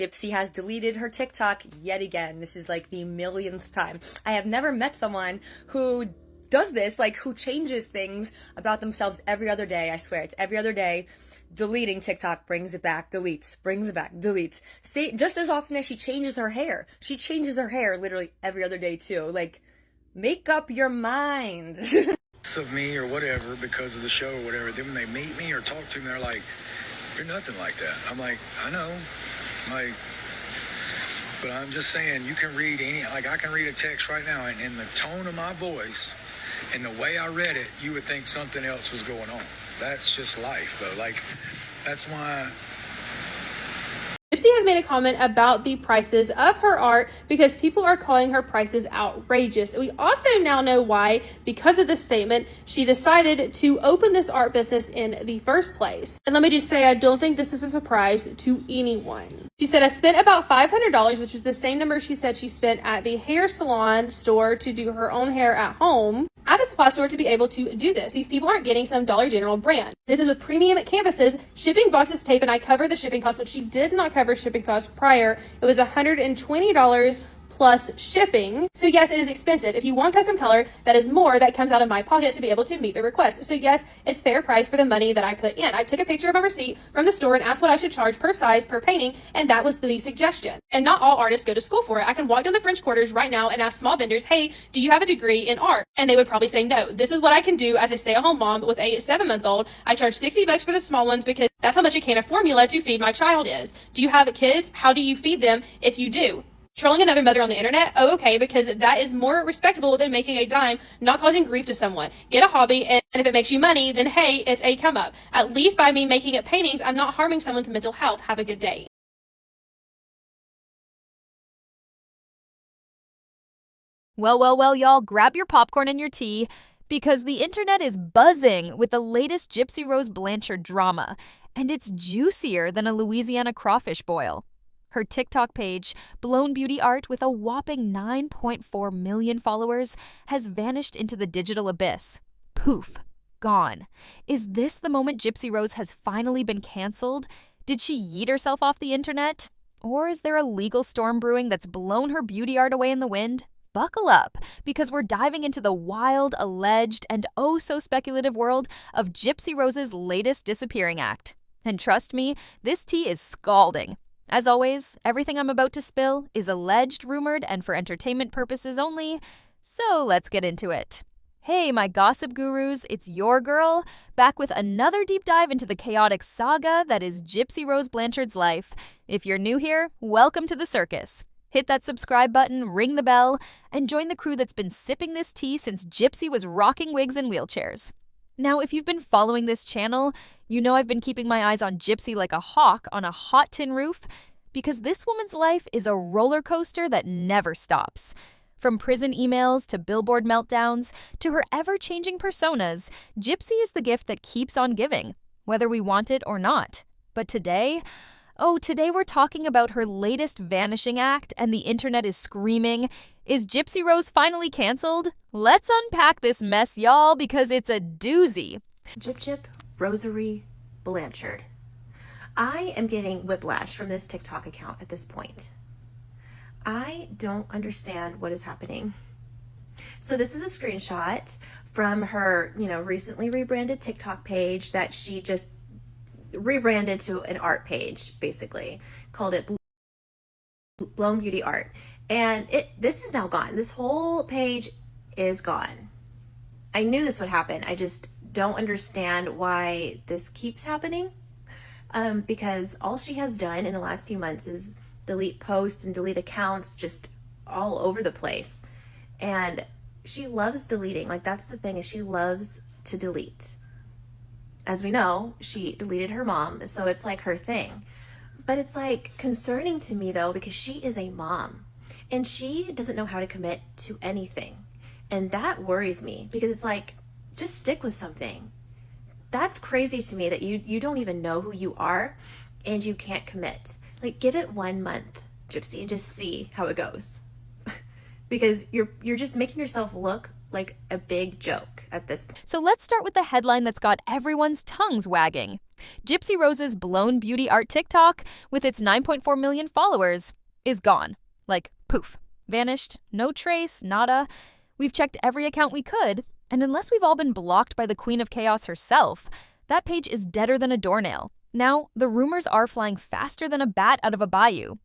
Gypsy has deleted her TikTok yet again. This is like the millionth time. I have never met someone who does this, like who changes things about themselves every other day. I swear, it's every other day. Deleting TikTok, brings it back, deletes, brings it back, deletes. Say just as often as she changes her hair. She changes her hair literally every other day too. Like, make up your mind. Of me or whatever because of the show or whatever. Then when they meet me or talk to me, they're like, "You're nothing like that." I'm like, I know. Like, but I'm just saying, you can read I can read a text right now, and in the tone of my voice and the way I read it, you would think something else was going on. That's just life, though. Like, that's why. Gypsy has made a comment about the prices of her art because people are calling her prices outrageous. We also now know why. Because of this statement, she decided to open this art business in the first place. And let me just say, I don't think this is a surprise to anyone. She said, I spent about $500, which was the same number she said she spent at the hair salon store to do her own hair at home, at the supply store to be able to do this. These people aren't getting some Dollar General brand. This is with premium canvases, shipping boxes, tape, and I cover the shipping costs, which she did not cover shipping costs prior. It was $120 plus shipping. So yes, it is expensive. If you want custom color, that is more that comes out of my pocket to be able to meet the request. So yes, it's fair price for the money that I put in. I took a picture of my receipt from the store and asked what I should charge per size, per painting, and that was the suggestion. And not all artists go to school for it. I can walk down the French Quarters right now and ask small vendors, hey, do you have a degree in art? And they would probably say no. This is what I can do as a stay-at-home mom with a 7-month-old. I charge $60 for the small ones because that's how much a can of formula to feed my child is. Do you have kids? How do you feed them if you do? Trolling another mother on the internet? Oh, okay, because that is more respectable than making a dime, not causing grief to someone. Get a hobby, and if it makes you money, then hey, it's a come up. At least by me making it paintings, I'm not harming someone's mental health. Have a good day. Well, y'all, grab your popcorn and your tea, because the internet is buzzing with the latest Gypsy Rose Blanchard drama, and it's juicier than a Louisiana crawfish boil. Her TikTok page, Blown Beauty Art, with a whopping 9.4 million followers, has vanished into the digital abyss. Poof. Gone. Is this the moment Gypsy Rose has finally been canceled? Did she yeet herself off the internet? Or is there a legal storm brewing that's blown her beauty art away in the wind? Buckle up, because we're diving into the wild, alleged, and oh-so-speculative world of Gypsy Rose's latest disappearing act. And trust me, this tea is scalding. As always, everything I'm about to spill is alleged, rumored, and for entertainment purposes only, so let's get into it. Hey, my gossip gurus, it's your girl, back with another deep dive into the chaotic saga that is Gypsy Rose Blanchard's life. If you're new here, welcome to the circus. Hit that subscribe button, ring the bell, and join the crew that's been sipping this tea since Gypsy was rocking wigs and wheelchairs. Now, if you've been following this channel, you know I've been keeping my eyes on Gypsy like a hawk on a hot tin roof, because this woman's life is a roller coaster that never stops. From prison emails to Billboard meltdowns to her ever-changing personas, Gypsy is the gift that keeps on giving, whether we want it or not. But today we're talking about her latest vanishing act, and the internet is screaming, is Gypsy Rose finally canceled? Let's unpack this mess, y'all, because it's a doozy. Gyp Rosary Blanchard. I am getting whiplash from this TikTok account at this point. I don't understand what is happening. So this is a screenshot from her, recently rebranded TikTok page that she just rebranded to an art page, basically. Called it Blown Beauty Art. And this is now gone. This whole page is gone. I knew this would happen. I just don't understand why this keeps happening. Because all she has done in the last few months is delete posts and delete accounts just all over the place. And she loves deleting. Like, that's the thing, is she loves to delete. As we know, she deleted her mom, so it's like her thing. But it's like concerning to me though, because she is a mom and she doesn't know how to commit to anything. And that worries me, because it's like, just stick with something. That's crazy to me that you don't even know who you are and you can't commit. Like, give it 1 month, Gypsy, and just see how it goes. Because you're just making yourself look like a big joke at this point. So let's start with the headline that's got everyone's tongues wagging. Gypsy Rose's blown beauty art TikTok, with its 9.4 million followers, is gone. Like, poof. Vanished. No trace. Nada. We've checked every account we could, and unless we've all been blocked by the Queen of Chaos herself, that page is deader than a doornail. Now, the rumors are flying faster than a bat out of a bayou.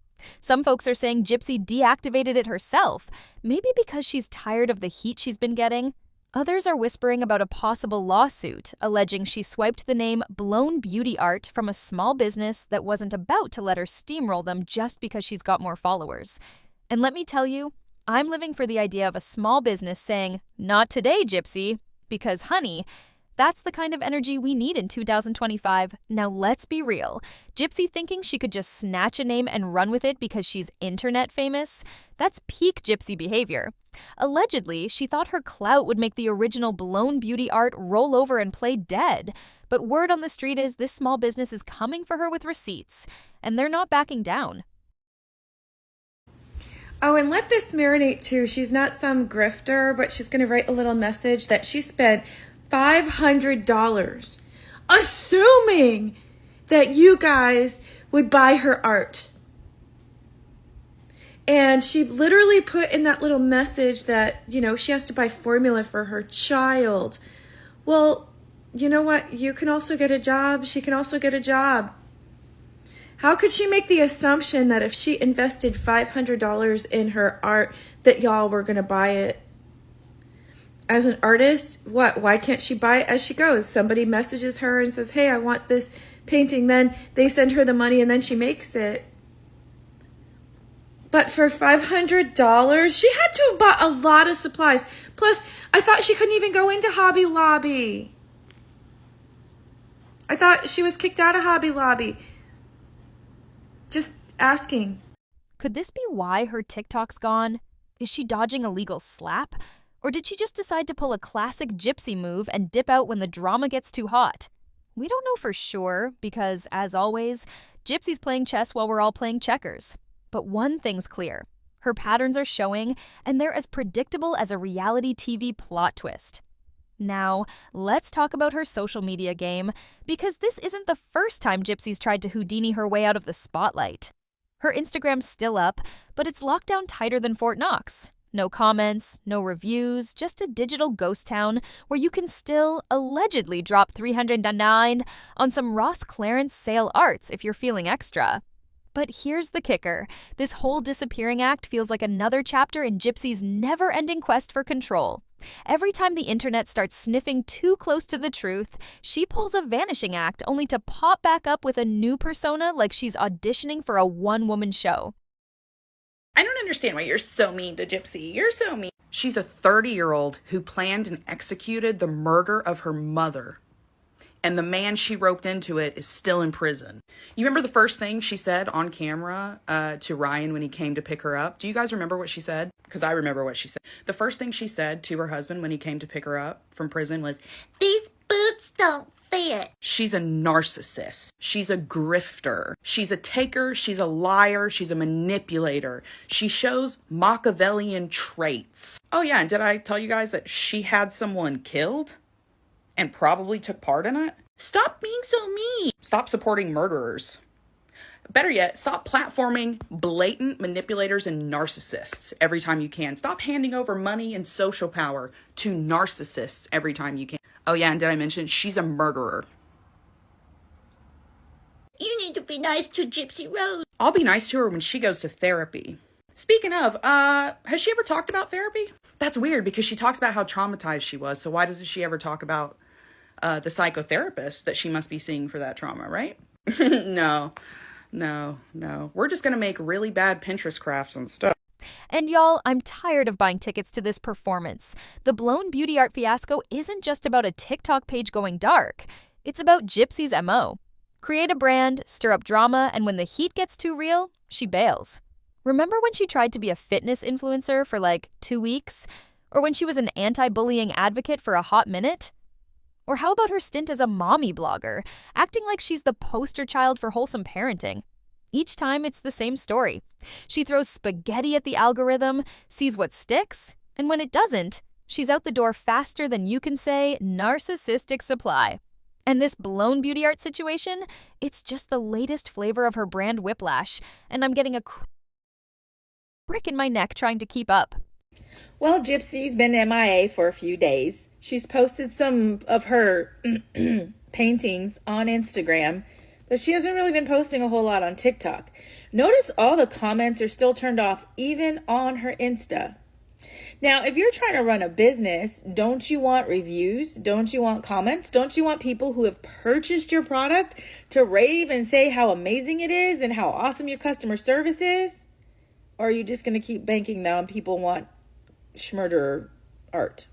Some folks are saying Gypsy deactivated it herself, maybe because she's tired of the heat she's been getting. Others are whispering about a possible lawsuit, alleging she swiped the name Blown Beauty Art from a small business that wasn't about to let her steamroll them just because she's got more followers. And let me tell you, I'm living for the idea of a small business saying, "Not today, Gypsy," because, honey, that's the kind of energy we need in 2025. Now let's be real. Gypsy thinking she could just snatch a name and run with it because she's internet famous? That's peak Gypsy behavior. Allegedly, she thought her clout would make the original Blown Beauty Art roll over and play dead. But word on the street is this small business is coming for her with receipts, and they're not backing down. Oh, and let this marinate too. She's not some grifter, but she's going to write a little message that she spent $500 assuming that you guys would buy her art. And she literally put in that little message that, she has to buy formula for her child. Well, you know what? You can also get a job. She can also get a job. How could she make the assumption that if she invested $500 in her art that y'all were going to buy it? As an artist, why can't she buy it as she goes? Somebody messages her and says, "Hey, I want this painting." Then they send her the money and then she makes it. But for $500, she had to have bought a lot of supplies. Plus, I thought she couldn't even go into Hobby Lobby. I thought she was kicked out of Hobby Lobby. Just asking. Could this be why her TikTok's gone? Is she dodging a legal slap? Or did she just decide to pull a classic Gypsy move and dip out when the drama gets too hot? We don't know for sure because, as always, Gypsy's playing chess while we're all playing checkers. But one thing's clear. Her patterns are showing, and they're as predictable as a reality TV plot twist. Now, let's talk about her social media game, because this isn't the first time Gypsy's tried to Houdini her way out of the spotlight. Her Instagram's still up, but it's locked down tighter than Fort Knox. No comments, no reviews, just a digital ghost town where you can still allegedly drop $309 on some Ross Clarence sale arts if you're feeling extra. But here's the kicker. This whole disappearing act feels like another chapter in Gypsy's never-ending quest for control. Every time the internet starts sniffing too close to the truth, she pulls a vanishing act only to pop back up with a new persona like she's auditioning for a one-woman show. I don't understand why you're so mean to Gypsy. You're so mean. She's a 30-year-old who planned and executed the murder of her mother. And the man she roped into it is still in prison. You remember the first thing she said on camera to Ryan when he came to pick her up? Do you guys remember what she said? Because I remember what she said. The first thing she said to her husband when he came to pick her up from prison was, "These boots don't fit." She's a narcissist. She's a grifter. She's a taker. She's a liar. She's a manipulator. She shows Machiavellian traits. Oh yeah, and did I tell you guys that she had someone killed? And probably took part in it? Stop being so mean. Stop supporting murderers. Better yet, stop platforming blatant manipulators and narcissists every time you can. Stop handing over money and social power to narcissists every time you can. Oh yeah, and did I mention she's a murderer? You need to be nice to Gypsy Rose. I'll be nice to her when she goes to therapy. Speaking of, has she ever talked about therapy? That's weird because she talks about how traumatized she was. So why doesn't she ever talk about the psychotherapist that she must be seeing for that trauma, right? No. We're just going to make really bad Pinterest crafts and stuff. And y'all, I'm tired of buying tickets to this performance. The Blown Beauty Art fiasco isn't just about a TikTok page going dark. It's about Gypsy's MO. Create a brand, stir up drama, and when the heat gets too real, she bails. Remember when she tried to be a fitness influencer for like 2 weeks? Or when she was an anti-bullying advocate for a hot minute? Or how about her stint as a mommy blogger, acting like she's the poster child for wholesome parenting? Each time it's the same story. She throws spaghetti at the algorithm, sees what sticks, and when it doesn't, She's out the door faster than you can say narcissistic supply. And this blown beauty art situation, it's just the latest flavor of her brand whiplash, and I'm getting a crick in my neck trying to keep up. Well, Gypsy's been MIA for a few days. She's posted some of her paintings on Instagram, but she hasn't really been posting a whole lot on TikTok. Notice all the comments are still turned off, even on her Insta. Now, if you're trying to run a business, don't you want reviews? Don't you want comments? Don't you want people who have purchased your product to rave and say how amazing it is and how awesome your customer service is? Or are you just going to keep banking down people want schmurder art?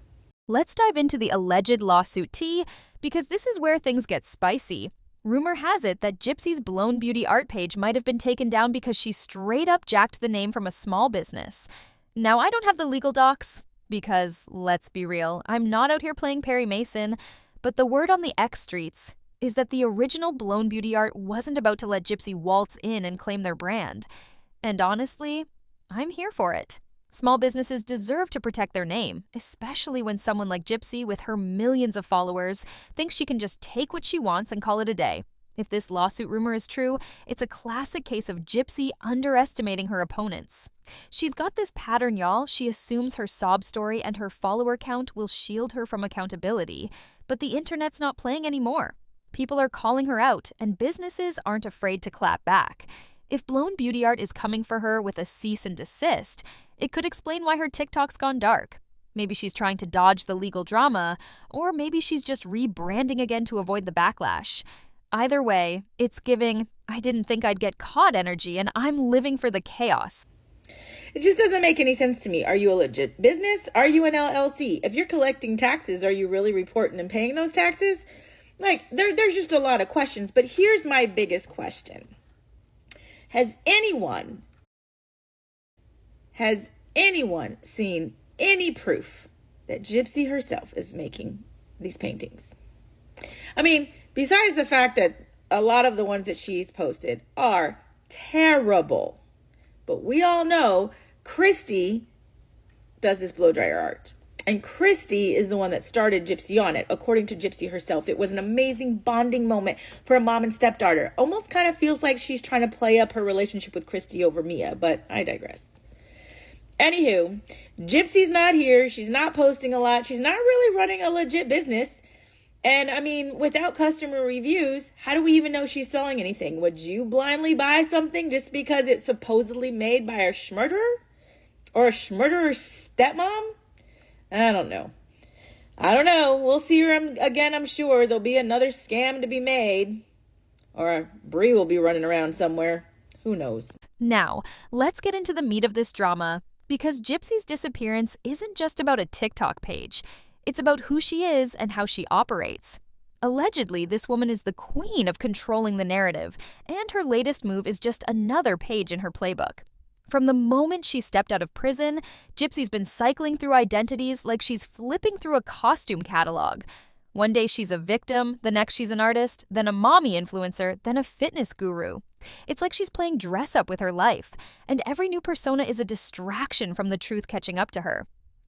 Let's dive into the alleged lawsuit tea, because this is where things get spicy. Rumor has it that Gypsy's blown beauty art page might have been taken down because she straight up jacked the name from a small business. Now, I don't have the legal docs, because, let's be real, I'm not out here playing Perry Mason, but the word on the X streets is that the original blown beauty art wasn't about to let Gypsy waltz in and claim their brand. And honestly, I'm here for it. Small businesses deserve to protect their name, especially when someone like Gypsy, with her millions of followers, thinks she can just take what she wants and call it a day. If this lawsuit rumor is true, it's a classic case of Gypsy underestimating her opponents. She's got this pattern, y'all. She assumes her sob story and her follower count will shield her from accountability. But the internet's not playing anymore. People are calling her out, and businesses aren't afraid to clap back. If blown beauty art is coming for her with a cease and desist, it could explain why her TikTok's gone dark. Maybe she's trying to dodge the legal drama, or maybe she's just rebranding again to avoid the backlash. Either way, it's giving, I didn't think I'd get caught energy, and I'm living for the chaos. It just doesn't make any sense to me. Are you a legit business? Are you an LLC? If you're collecting taxes, are you really reporting and paying those taxes? There's just a lot of questions, but here's my biggest question. Has anyone seen any proof that Gypsy herself is making these paintings? I mean, besides the fact that a lot of the ones that she's posted are terrible, but we all know Christy does this blow dryer art. And Christy is the one that started Gypsy on it. According to Gypsy herself, it was an amazing bonding moment for a mom and stepdaughter. Almost kind of feels like she's trying to play up her relationship with Christy over Mia, but I digress. Anywho, Gypsy's not here. She's not posting a lot. She's not really running a legit business. And I mean, without customer reviews, how do we even know she's selling anything? Would you blindly buy something just because it's supposedly made by a schmurderer? Or a schmurderer's stepmom? I don't know. We'll see her again, I'm sure. There'll be another scam to be made. Or Bree will be running around somewhere. Who knows? Now, let's get into the meat of this drama, because Gypsy's disappearance isn't just about a TikTok page. It's about who she is and how she operates. Allegedly, this woman is the queen of controlling the narrative, and her latest move is just another page in her playbook. From the moment she stepped out of prison, Gypsy's been cycling through identities like she's flipping through a costume catalog. One day she's a victim, the next she's an artist, then a mommy influencer, then a fitness guru. It's like she's playing dress up with her life, and every new persona is a distraction from the truth catching up to her.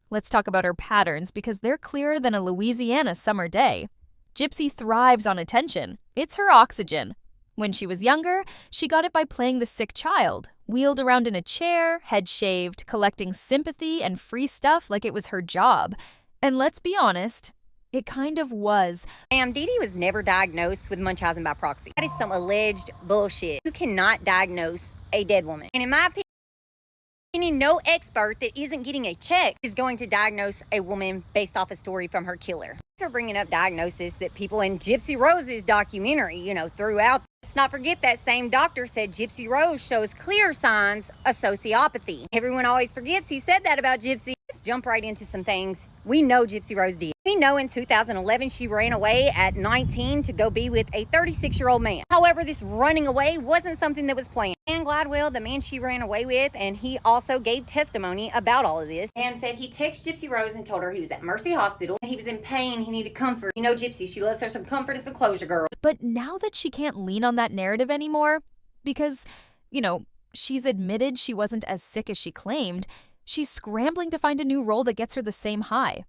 Let's talk about her patterns, because they're clearer than a Louisiana summer day. Gypsy thrives on attention. It's her oxygen. When she was younger, she got it by playing the sick child, wheeled around in a chair, head shaved, collecting sympathy and free stuff like it was her job. And let's be honest, it kind of was. Dee Dee was never diagnosed with Munchausen by proxy. That is some alleged bullshit. You cannot diagnose a dead woman. And in my opinion, no expert that isn't getting a check is going to diagnose a woman based off a story from her killer. For bringing up diagnosis that people in Gypsy Rose's documentary, threw out. Let's not forget that same doctor said Gypsy Rose shows clear signs of sociopathy. Everyone always forgets he said that about Gypsy. Let's jump right into some things we know Gypsy Rose did. We know in 2011 she ran away at 19 to go be with a 36-year-old man. However, this running away wasn't something that was planned. And Gladwell, the man she ran away with, and he also gave testimony about all of this, and said he texted Gypsy Rose and told her he was at Mercy Hospital and he was in pain, he needed comfort. Gypsy, she loves her some comfort and some closure, girl. But now that she can't lean on that narrative anymore, because, she's admitted she wasn't as sick as she claimed, she's scrambling to find a new role that gets her the same high.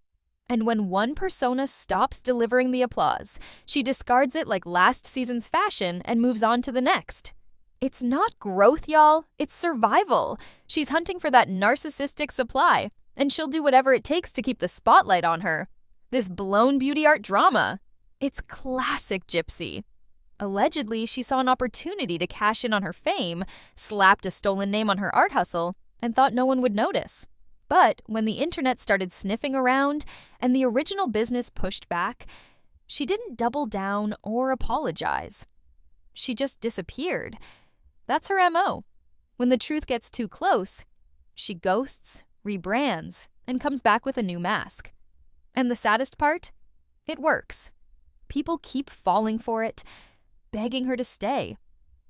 And when one persona stops delivering the applause, she discards it like last season's fashion and moves on to the next. It's not growth, y'all. It's survival. She's hunting for that narcissistic supply, and she'll do whatever it takes to keep the spotlight on her. This blown beauty art drama. It's classic Gypsy. Allegedly, she saw an opportunity to cash in on her fame, slapped a stolen name on her art hustle, and thought no one would notice. But when the internet started sniffing around and the original business pushed back, she didn't double down or apologize. She just disappeared. That's her MO. When the truth gets too close, she ghosts, rebrands, and comes back with a new mask. And the saddest part? It works. People keep falling for it, begging her to stay,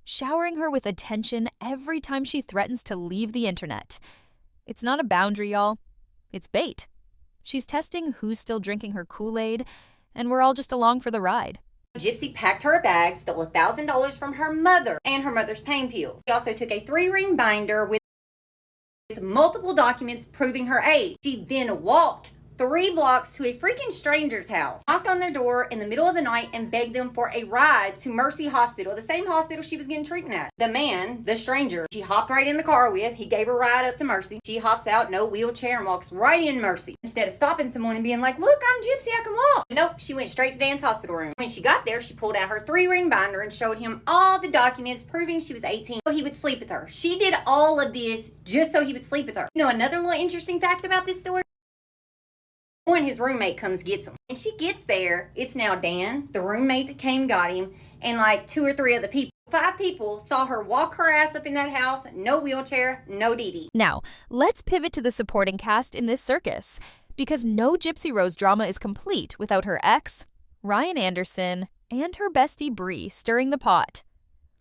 showering her with attention every time she threatens to leave the internet. It's not a boundary, y'all. It's bait. She's testing who's still drinking her Kool-Aid, and we're all just along for the ride. Gypsy packed her a bag, stole $1,000 from her mother and her mother's pain pills. She also took a 3-ring binder with multiple documents proving her age. She then walked 3 blocks to a freaking stranger's house, knocked on their door in the middle of the night and begged them for a ride to Mercy Hospital, the same hospital she was getting treatment at. The man, the stranger, she hopped right in the car with. He gave her a ride up to Mercy. She hops out, no wheelchair, and walks right in Mercy. Instead of stopping someone and being like, look, I'm Gypsy, I can walk. Nope, she went straight to Dan's hospital room. When she got there, she pulled out her 3-ring binder and showed him all the documents proving she was 18 so he would sleep with her. She did all of this just so he would sleep with her. You know, another little interesting fact about this story? When his roommate comes gets him. When she gets there, it's now Dan, the roommate that came got him, and like 2 or 3 other people. 5 people saw her walk her ass up in that house, no wheelchair, no Dee. Now, let's pivot to the supporting cast in this circus, because no Gypsy Rose drama is complete without her ex, Ryan Anderson, and her bestie Bree stirring the pot.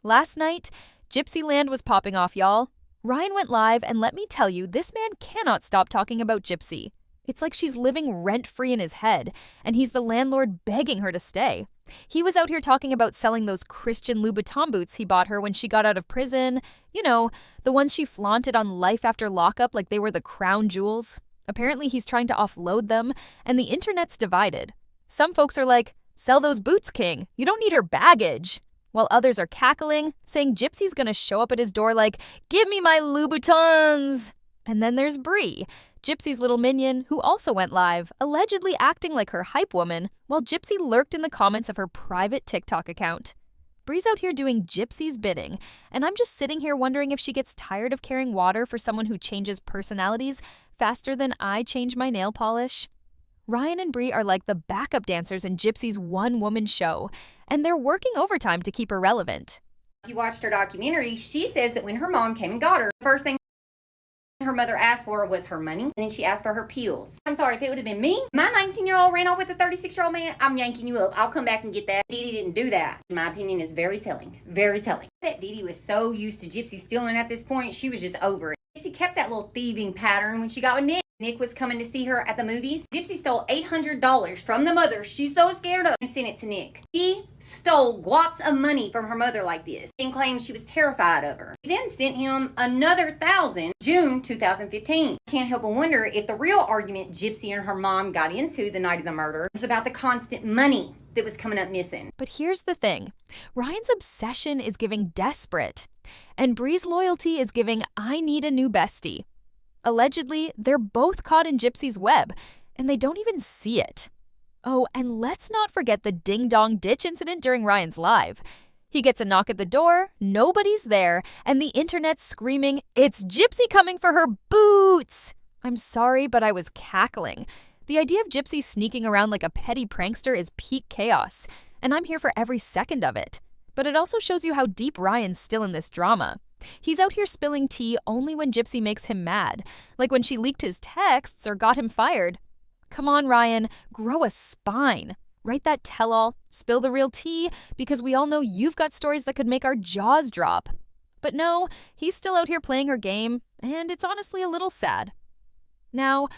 Last night, Gypsyland was popping off, y'all. Ryan went live, and let me tell you, this man cannot stop talking about Gypsy. It's like she's living rent-free in his head, and he's the landlord begging her to stay. He was out here talking about selling those Christian Louboutin boots he bought her when she got out of prison. You know, the ones she flaunted on Life After Lockup like they were the crown jewels. Apparently he's trying to offload them, and the internet's divided. Some folks are like, sell those boots, King. You don't need her baggage. While others are cackling, saying Gypsy's gonna show up at his door like, give me my Louboutins. And then there's Bree, Gypsy's little minion, who also went live, allegedly acting like her hype woman, while Gypsy lurked in the comments of her private TikTok account. Bree's out here doing Gypsy's bidding, and I'm just sitting here wondering if she gets tired of carrying water for someone who changes personalities faster than I change my nail polish. Ryan and Bree are like the backup dancers in Gypsy's one-woman show, and they're working overtime to keep her relevant. If you watched her documentary, she says that when her mom came and got her, the first thing her mother asked for was her money, and then she asked for her pills. I'm sorry, if it would have been me, my 19-year-old ran off with a 36-year-old man, I'm yanking you up. I'll come back and get that. Dee Dee didn't do that. In my opinion, is very telling. Very telling. I bet Dee Dee was so used to Gypsy stealing at this point, she was just over it. Gypsy kept that little thieving pattern when she got with Nick. Nick was coming to see her at the movies. Gypsy stole $800 from the mother she's so scared of and sent it to Nick. She stole guaps of money from her mother like this and claimed she was terrified of her. She then sent him another $1,000 June 2015. Can't help but wonder if the real argument Gypsy and her mom got into the night of the murder was about the constant money that was coming up missing. But here's the thing. Ryan's obsession is giving desperate, and Bree's loyalty is giving I need a new bestie. Allegedly, they're both caught in Gypsy's web, and they don't even see it. Oh, and let's not forget the ding-dong ditch incident during Ryan's live. He gets a knock at the door, nobody's there, and the internet's screaming, it's Gypsy coming for her boots! I'm sorry, but I was cackling. The idea of Gypsy sneaking around like a petty prankster is peak chaos, and I'm here for every second of it. But it also shows you how deep Ryan's still in this drama. He's out here spilling tea only when Gypsy makes him mad, like when she leaked his texts or got him fired. Come on, Ryan, grow a spine. Write that tell-all, spill the real tea, because we all know you've got stories that could make our jaws drop. But no, he's still out here playing her game, and it's honestly a little sad. Now,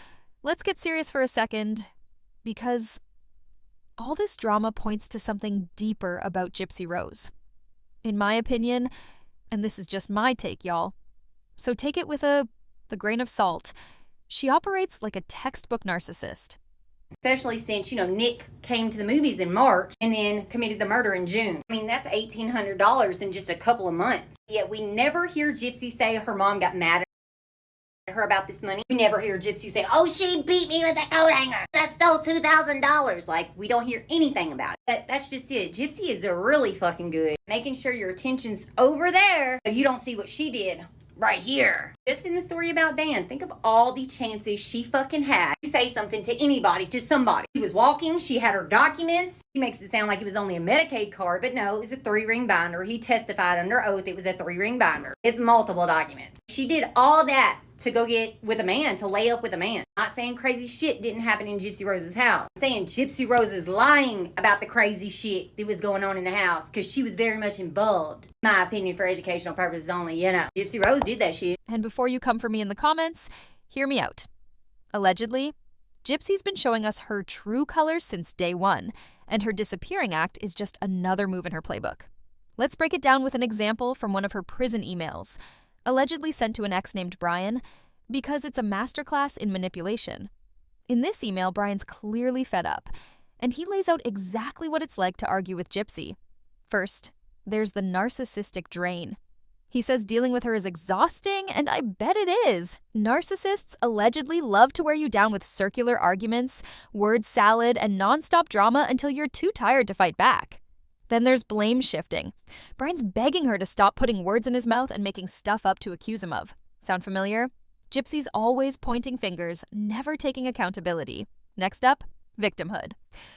let's get serious for a second, because all this drama points to something deeper about Gypsy Rose. In my opinion, and this is just my take, y'all, so take it with the grain of salt, she operates like a textbook narcissist. Especially since, Nick came to the movies in March and then committed the murder in June. I mean, that's $1,800 in just a couple of months. Yet we never hear Gypsy say her mom got mad at her about this money. We never hear Gypsy say, oh, she beat me with a coat hanger. I stole $2,000. Like, we don't hear anything about it. But that's just it. Gypsy is really fucking good. Making sure your attention's over there so you don't see what she did right here. Just in the story about Dan, think of all the chances she fucking had to say something to anybody, to somebody. She was walking, she had her documents. She makes it sound like it was only a Medicaid card, but no, it was a 3-ring binder. He testified under oath it was a 3-ring binder. It's multiple documents. She did all that to go get with a man, to lay up with a man. Not saying crazy shit didn't happen in Gypsy Rose's house. I'm saying Gypsy Rose is lying about the crazy shit that was going on in the house because she was very much involved. My opinion, for educational purposes only, Gypsy Rose did that shit. And before you come for me in the comments, hear me out. Allegedly, Gypsy's been showing us her true colors since day one, and her disappearing act is just another move in her playbook. Let's break it down with an example from one of her prison emails, allegedly sent to an ex named Brian, because it's a masterclass in manipulation. In this email, Brian's clearly fed up, and he lays out exactly what it's like to argue with Gypsy. First, there's the narcissistic drain. He says dealing with her is exhausting, and I bet it is. Narcissists allegedly love to wear you down with circular arguments, word salad, and nonstop drama until you're too tired to fight back. Then there's blame shifting. Brian's begging her to stop putting words in his mouth and making stuff up to accuse him of. Sound familiar? Gypsy's always pointing fingers, never taking accountability. Next up, victimhood.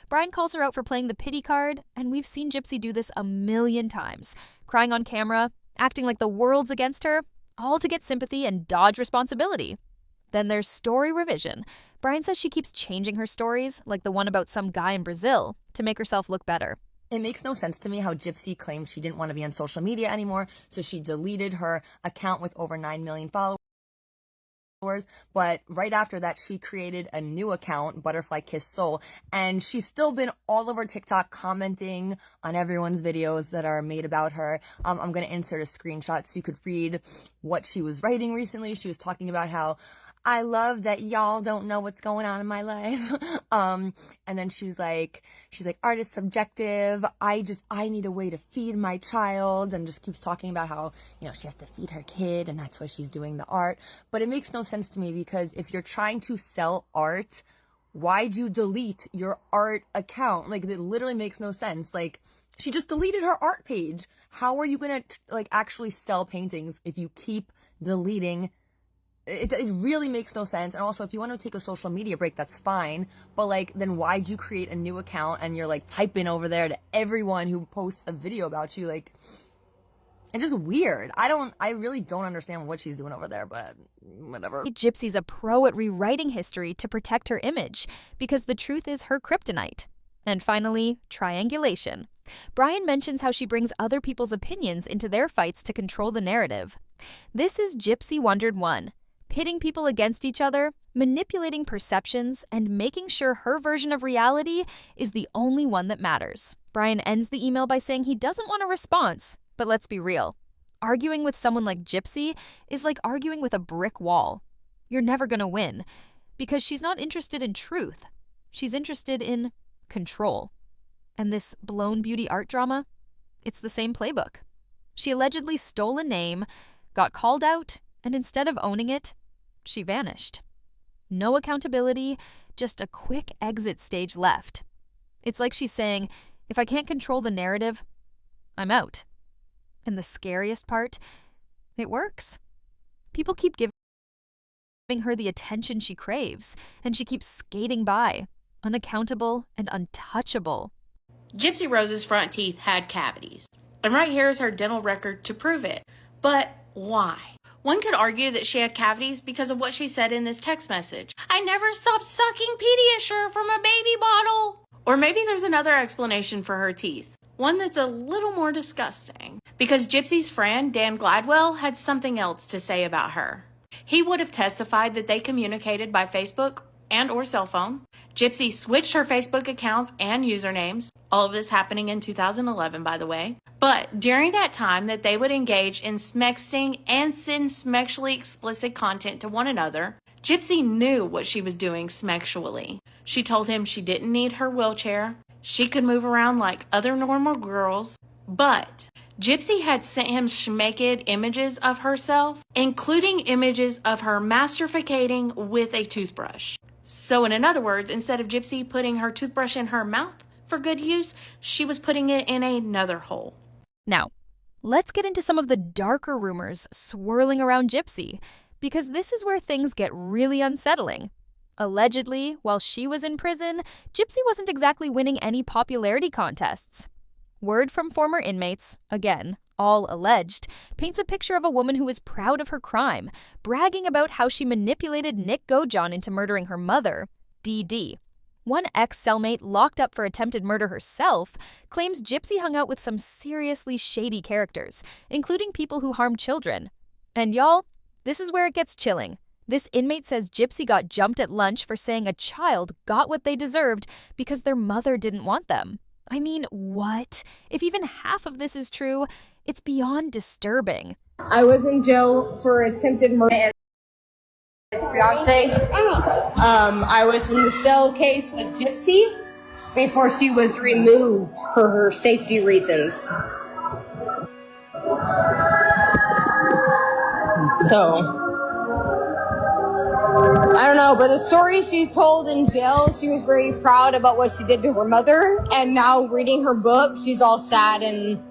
Brian calls her out for playing the pity card, and we've seen Gypsy do this a million times. Crying on camera, acting like the world's against her, all to get sympathy and dodge responsibility. Then there's story revision. Brian says she keeps changing her stories, like the one about some guy in Brazil, to make herself look better. It makes no sense to me how Gypsy claimed she didn't want to be on social media anymore, so she deleted her account with over 9 million followers. But right after that, she created a new account, Butterfly Kiss Soul, and she's still been all over TikTok commenting on everyone's videos that are made about her. I'm going to insert a screenshot so you could read what she was writing recently. She was talking about how I love that y'all don't know what's going on in my life. And then she's like, art is subjective. I need a way to feed my child, and just keeps talking about how, she has to feed her kid and that's why she's doing the art. But it makes no sense to me, because if you're trying to sell art, why'd you delete your art account? Like, it literally makes no sense. Like, she just deleted her art page. How are you going to actually sell paintings if you keep deleting? It really makes no sense. And also, if you want to take a social media break, that's fine. But then why'd you create a new account and you're typing over there to everyone who posts a video about you? It's just weird. I really don't understand what she's doing over there, but whatever. Gypsy's a pro at rewriting history to protect her image, because the truth is her kryptonite. And finally, triangulation. Brian mentions how she brings other people's opinions into their fights to control the narrative. This is Gypsy Wondered 1. Pitting people against each other, manipulating perceptions, and making sure her version of reality is the only one that matters. Brian ends the email by saying he doesn't want a response, but let's be real. Arguing with someone like Gypsy is like arguing with a brick wall. You're never gonna win, because she's not interested in truth. She's interested in control. And this blown beauty art drama, it's the same playbook. She allegedly stole a name, got called out, and instead of owning it, she vanished. No accountability, just a quick exit stage left. It's like she's saying, if I can't control the narrative, I'm out. And the scariest part, it works. People keep giving her the attention she craves, and she keeps skating by, unaccountable and untouchable. Gypsy Rose's front teeth had cavities, and right here is her dental record to prove it. But why? One could argue that she had cavities because of what she said in this text message. I never stopped sucking Pediasure from a baby bottle. Or maybe there's another explanation for her teeth. One that's a little more disgusting. Because Gypsy's friend, Dan Gladwell, had something else to say about her. He would have testified that they communicated by Facebook and or cell phone. Gypsy switched her Facebook accounts and usernames. All of this happening in 2011, by the way. But during that time that they would engage in smexting and send sexually explicit content to one another, Gypsy knew what she was doing sexually. She told him she didn't need her wheelchair. She could move around like other normal girls. But Gypsy had sent him schmeked images of herself, including images of her masturbating with a toothbrush. So in other words, instead of Gypsy putting her toothbrush in her mouth for good use, she was putting it in another hole. Now, let's get into some of the darker rumors swirling around Gypsy, because this is where things get really unsettling. Allegedly, while she was in prison, Gypsy wasn't exactly winning any popularity contests. Word from former inmates, again, all alleged, paints a picture of a woman who is proud of her crime, bragging about how she manipulated Nick Gojon into murdering her mother, DD. One ex-cellmate locked up for attempted murder herself claims Gypsy hung out with some seriously shady characters, including people who harmed children. And y'all, this is where it gets chilling. This inmate says Gypsy got jumped at lunch for saying a child got what they deserved because their mother didn't want them. I mean, what? If even half of this is true, it's beyond disturbing. I was in jail for attempted murder. His fiance. I was in the cell case with Gypsy before she was removed for her safety reasons. So, I don't know, but the story she told in jail, she was very proud about what she did to her mother, and now reading her book, she's all sad and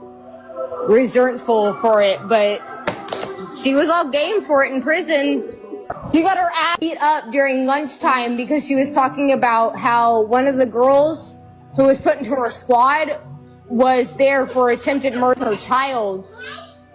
resentful for it, but she was all game for it in prison. She got her ass beat up during lunchtime because she was talking about how one of the girls who was put into her squad was there for attempted murder of her child.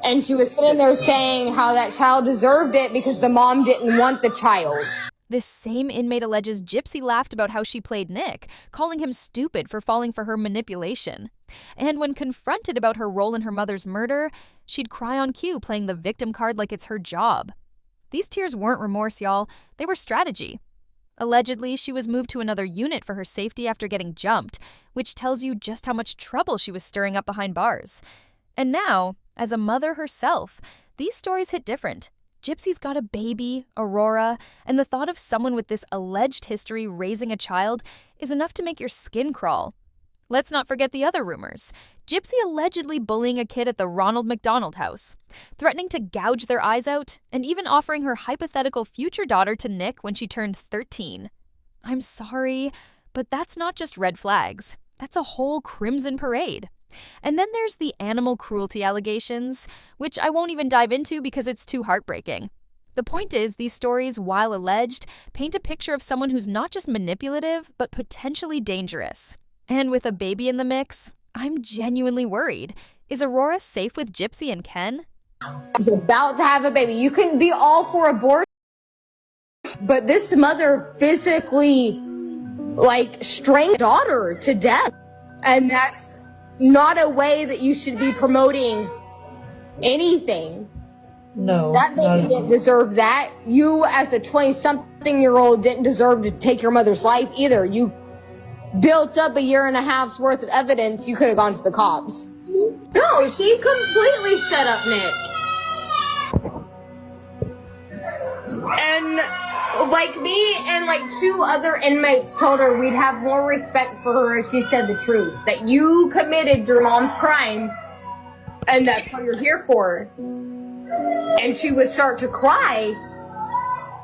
And she was sitting there saying how that child deserved it because the mom didn't want the child. This same inmate alleges Gypsy laughed about how she played Nick, calling him stupid for falling for her manipulation. And when confronted about her role in her mother's murder, she'd cry on cue, playing the victim card like it's her job. These tears weren't remorse, y'all. They were strategy. Allegedly, she was moved to another unit for her safety after getting jumped, which tells you just how much trouble she was stirring up behind bars. And now, as a mother herself, these stories hit different. Gypsy's got a baby, Aurora, and the thought of someone with this alleged history raising a child is enough to make your skin crawl. Let's not forget the other rumors. Gypsy allegedly bullying a kid at the Ronald McDonald house, threatening to gouge their eyes out, and even offering her hypothetical future daughter to Nick when she turned 13. I'm sorry, but that's not just red flags. That's a whole crimson parade. And then there's the animal cruelty allegations, which I won't even dive into because it's too heartbreaking. The point is, these stories, while alleged, paint a picture of someone who's not just manipulative, but potentially dangerous. And with a baby in the mix, I'm genuinely worried. Is Aurora safe with Gypsy and Ken? She's about to have a baby. You can be all for abortion, but this mother physically, strangled daughter to death. And that's not a way that you should be promoting anything. No. That baby didn't deserve that. You, as a 20-something-year-old, didn't deserve to take your mother's life either. You built up a year and a half's worth of evidence. You could have gone to the cops. No, she completely set up Nick. And me and two other inmates told her we'd have more respect for her if she said the truth. That you committed your mom's crime, and that's what you're here for. And she would start to cry.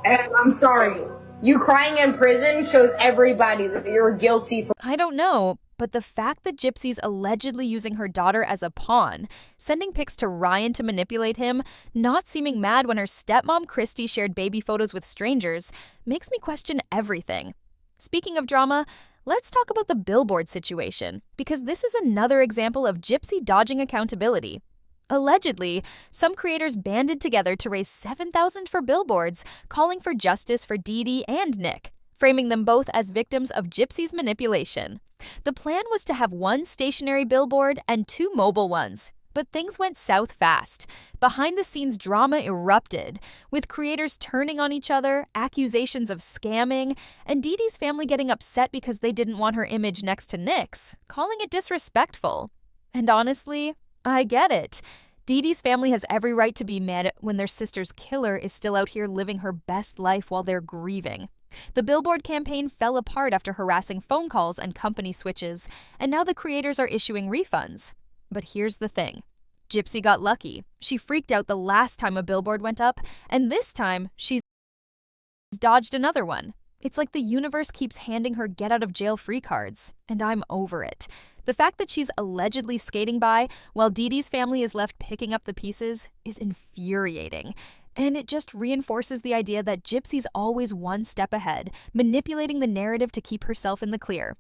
And I'm sorry. You crying in prison shows everybody that you're guilty for. I don't know, but the fact that Gypsy's allegedly using her daughter as a pawn, sending pics to Ryan to manipulate him, not seeming mad when her stepmom Christy shared baby photos with strangers, makes me question everything. Speaking of drama, let's talk about the Billboard situation, because this is another example of Gypsy dodging accountability. Allegedly, some creators banded together to raise $7,000 for billboards, calling for justice for Dee Dee and Nick, framing them both as victims of Gypsy's manipulation. The plan was to have one stationary billboard and 2 mobile ones, but things went south fast. Behind-the-scenes drama erupted, with creators turning on each other, accusations of scamming, and Dee Dee's family getting upset because they didn't want her image next to Nick's, calling it disrespectful. And honestly, I get it. Dee Dee's family has every right to be mad when their sister's killer is still out here living her best life while they're grieving. The Billboard campaign fell apart after harassing phone calls and company switches, and now the creators are issuing refunds. But here's the thing. Gypsy got lucky. She freaked out the last time a billboard went up, and this time she's dodged another one. It's like the universe keeps handing her get-out-of-jail-free cards, and I'm over it. The fact that she's allegedly skating by while Dee Dee's family is left picking up the pieces is infuriating. And it just reinforces the idea that Gypsy's always one step ahead, manipulating the narrative to keep herself in the clear.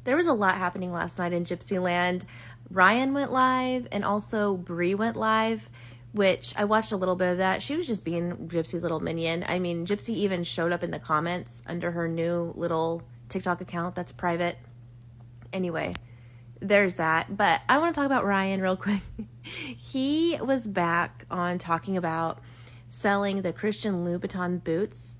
There was a lot happening last night in Gypsy Land. Ryan went live, and also Bree went live, which I watched a little bit of that. She was just being Gypsy's little minion. I mean, Gypsy even showed up in the comments under her new little TikTok account that's private. Anyway, there's that. But I want to talk about Ryan real quick. He was back on talking about selling the Christian Louboutin boots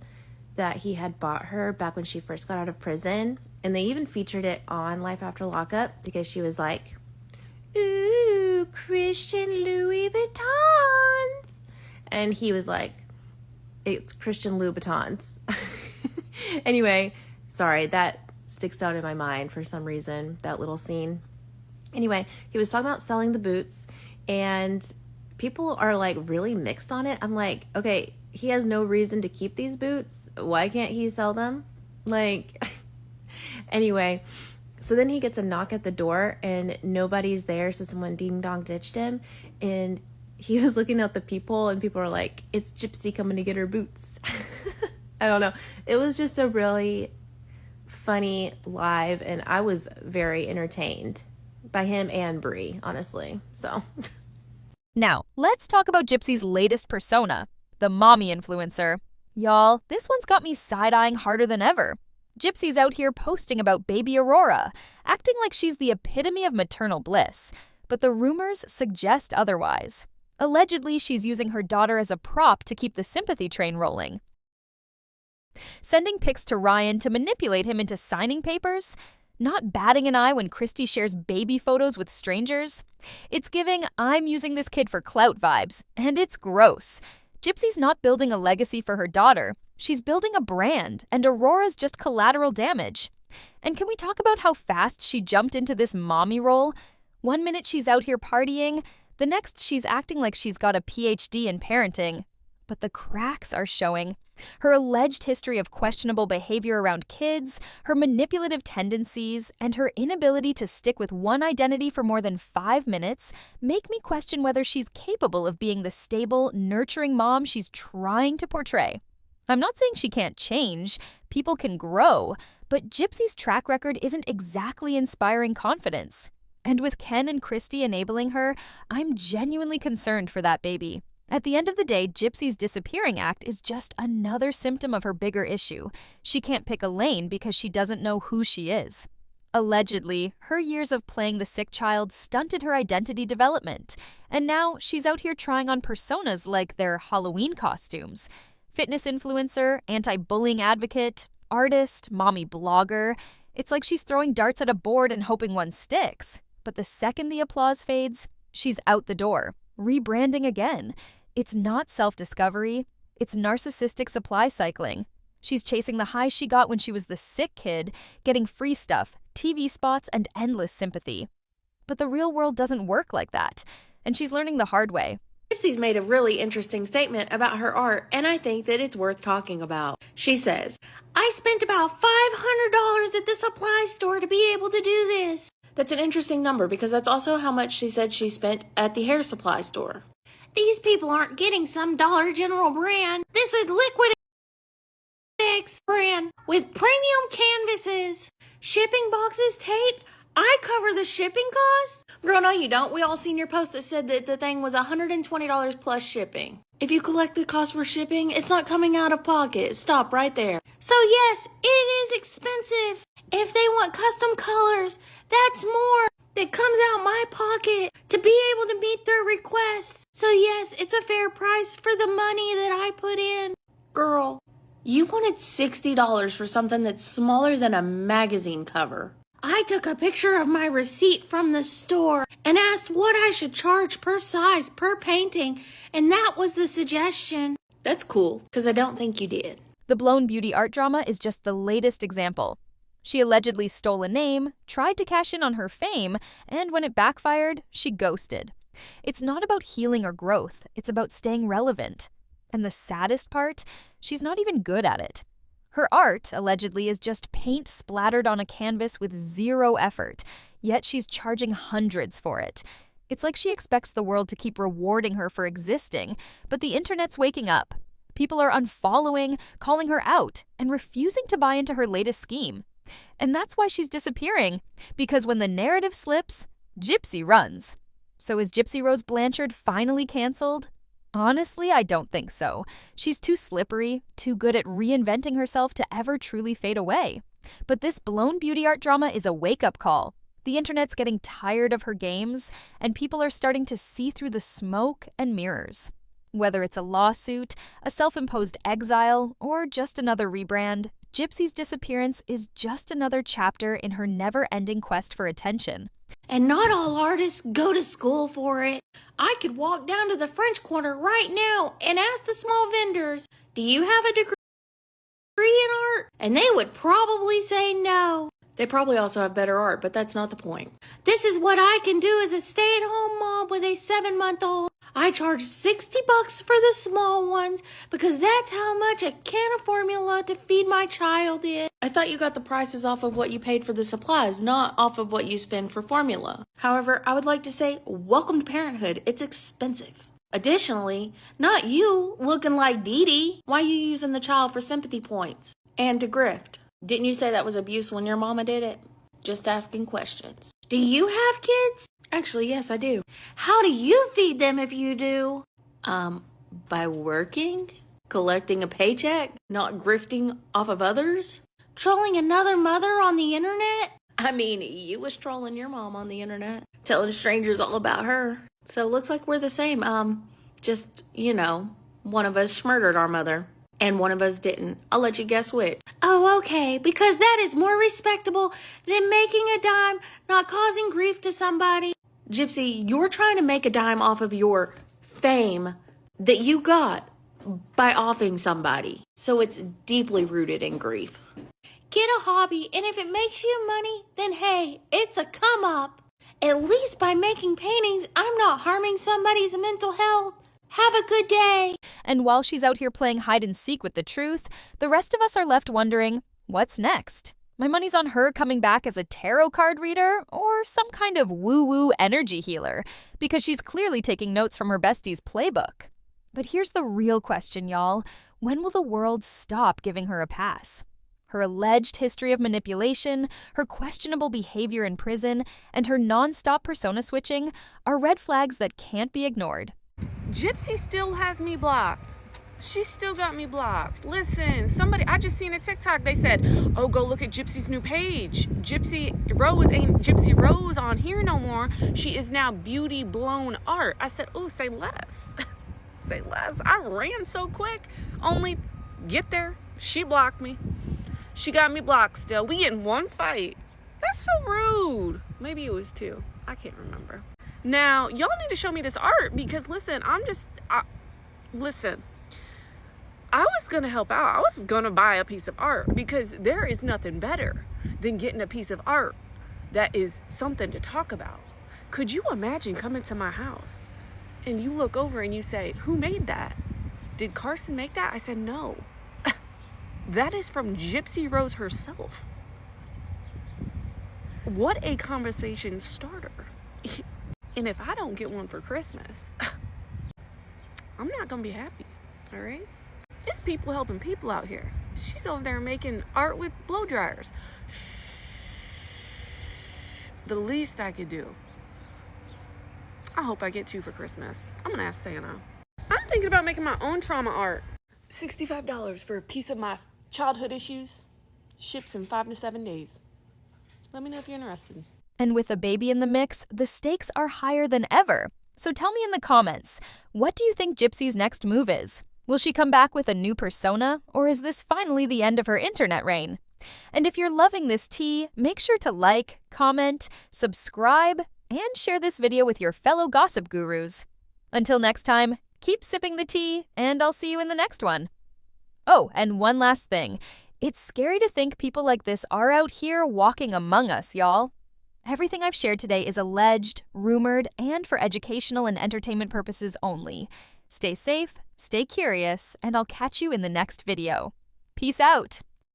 that he had bought her back when she first got out of prison. And they even featured it on Life After Lockup because she was like, ooh, Christian Louis Vuittons. And he was like, it's Christian Louboutins. Anyway, sorry, that sticks out in my mind for some reason, that little scene. Anyway, he was talking about selling the boots, and people are like really mixed on it. I'm like, okay, he has no reason to keep these boots. Why can't he sell them? Like, anyway, so then he gets a knock at the door and nobody's there. So someone ding dong ditched him, and he was looking at the people, and people are like, it's Gypsy coming to get her boots. I don't know. It was just a really funny live, and I was very entertained by him and Bree, honestly. So Now, let's talk about Gypsy's latest persona, the mommy influencer. Y'all, this one's got me side-eyeing harder than ever. Gypsy's out here posting about baby Aurora, acting like she's the epitome of maternal bliss, but the rumors suggest otherwise. Allegedly, she's using her daughter as a prop to keep the sympathy train rolling. Sending pics to Ryan to manipulate him into signing papers? Not batting an eye when Christy shares baby photos with strangers? It's giving I'm using this kid for clout vibes, and it's gross. Gypsy's not building a legacy for her daughter. She's building a brand, and Aurora's just collateral damage. And can we talk about how fast she jumped into this mommy role? One minute she's out here partying, the next she's acting like she's got a PhD in parenting. But the cracks are showing. Her alleged history of questionable behavior around kids, her manipulative tendencies, and her inability to stick with one identity for more than 5 minutes make me question whether she's capable of being the stable, nurturing mom she's trying to portray. I'm not saying she can't change, people can grow, but Gypsy's track record isn't exactly inspiring confidence. And with Ken and Christy enabling her, I'm genuinely concerned for that baby. At the end of the day, Gypsy's disappearing act is just another symptom of her bigger issue. She can't pick a lane because she doesn't know who she is. Allegedly, her years of playing the sick child stunted her identity development, and now she's out here trying on personas like their Halloween costumes. Fitness influencer, anti-bullying advocate, artist, mommy blogger. It's like she's throwing darts at a board and hoping one sticks. But the second the applause fades, she's out the door, rebranding again. It's not self-discovery, it's narcissistic supply cycling. She's chasing the high she got when she was the sick kid, getting free stuff, TV spots, and endless sympathy. But the real world doesn't work like that, and she's learning the hard way. Gypsy's made a really interesting statement about her art, and I think that it's worth talking about. She says, I spent about $500 at the supply store to be able to do this. That's an interesting number because that's also how much she said she spent at the hair supply store. These people aren't getting some Dollar General brand. This is Liquid X brand with premium canvases, shipping boxes, tape. I cover the shipping costs? Girl, no you don't. We all seen your post that said that the thing was $120 plus shipping. If you collect the cost for shipping, it's not coming out of pocket. Stop right there. So yes, it is expensive. If they want custom colors, that's more that comes out my pocket to be able to meet their requests. So yes, it's a fair price for the money that I put in. Girl, you wanted $60 for something that's smaller than a magazine cover. I took a picture of my receipt from the store and asked what I should charge per size, per painting, and that was the suggestion. That's cool, because I don't think you did. The blown beauty art drama is just the latest example. She allegedly stole a name, tried to cash in on her fame, and when it backfired, she ghosted. It's not about healing or growth, it's about staying relevant. And the saddest part, she's not even good at it. Her art, allegedly, is just paint splattered on a canvas with zero effort, yet she's charging hundreds for it. It's like she expects the world to keep rewarding her for existing, but the internet's waking up. People are unfollowing, calling her out, and refusing to buy into her latest scheme. And that's why she's disappearing, because when the narrative slips, Gypsy runs. So is Gypsy Rose Blanchard finally canceled? Honestly, I don't think so. She's too slippery, too good at reinventing herself to ever truly fade away. But this blown beauty art drama is a wake-up call. The internet's getting tired of her games, and people are starting to see through the smoke and mirrors. Whether it's a lawsuit, a self-imposed exile, or just another rebrand, Gypsy's disappearance is just another chapter in her never-ending quest for attention. And not all artists go to school for it. I could walk down to the French Quarter right now and ask the small vendors, do you have a degree in art? And they would probably say no. They probably also have better art, but that's not the point. This is what I can do as a stay-at-home mom with a 7-month-old. I charge $60 for the small ones because that's how much a can of formula to feed my child is. I thought you got the prices off of what you paid for the supplies, not off of what you spend for formula. However, I would like to say, welcome to parenthood. It's expensive. Additionally, not you looking like Dee Dee. Why you using the child for sympathy points? And to grift. Didn't you say that was abuse when your mama did it? Just asking questions. Do you have kids? Actually, yes, I do. How do you feed them if you do? By working? Collecting a paycheck? Not grifting off of others? Trolling another mother on the internet? I mean, you was trolling your mom on the internet, telling strangers all about her. So looks like we're the same. Just, one of us murdered our mother. And one of us didn't. I'll let you guess which. Oh, okay, because that is more respectable than making a dime, not causing grief to somebody. Gypsy, you're trying to make a dime off of your fame that you got by offing somebody. So it's deeply rooted in grief. Get a hobby, and if it makes you money, then hey, it's a come up. At least by making paintings, I'm not harming somebody's mental health. Have a good day. And while she's out here playing hide and seek with the truth, the rest of us are left wondering, what's next? My money's on her coming back as a tarot card reader or some kind of woo-woo energy healer, because she's clearly taking notes from her bestie's playbook. But here's the real question, y'all. When will the world stop giving her a pass? Her alleged history of manipulation, her questionable behavior in prison, and her non-stop persona switching are red flags that can't be ignored. Gypsy still has me blocked. She still got me blocked. Listen, I just seen a TikTok. They said, oh, go look at Gypsy's new page. Gypsy Rose ain't Gypsy Rose on here no more. She is now Beauty Blown Art. I said, oh, say less. Say less. I ran so quick. Only get there. She blocked me. She got me blocked still. We in one fight. That's so rude. Maybe it was 2. I can't remember. Now, y'all need to show me this art because, listen, listen, I was going to help out. I was going to buy a piece of art because there is nothing better than getting a piece of art that is something to talk about. Could you imagine coming to my house and you look over and you say, who made that? Did Carson make that? I said, no. That is from Gypsy Rose herself. What a conversation starter. And if I don't get one for Christmas, I'm not going to be happy, all right? It's people helping people out here. She's over there making art with blow dryers. The least I could do. I hope I get 2 for Christmas. I'm going to ask Santa. I'm thinking about making my own trauma art. $65 for a piece of my childhood issues. Ships in 5 to 7 days. Let me know if you're interested. And with a baby in the mix, the stakes are higher than ever. So tell me in the comments, what do you think Gypsy's next move is? Will she come back with a new persona, or is this finally the end of her internet reign? And if you're loving this tea, make sure to like, comment, subscribe, and share this video with your fellow gossip gurus. Until next time, keep sipping the tea, and I'll see you in the next one. Oh, and one last thing. It's scary to think people like this are out here walking among us, y'all. Everything I've shared today is alleged, rumored, and for educational and entertainment purposes only. Stay safe, stay curious, and I'll catch you in the next video. Peace out!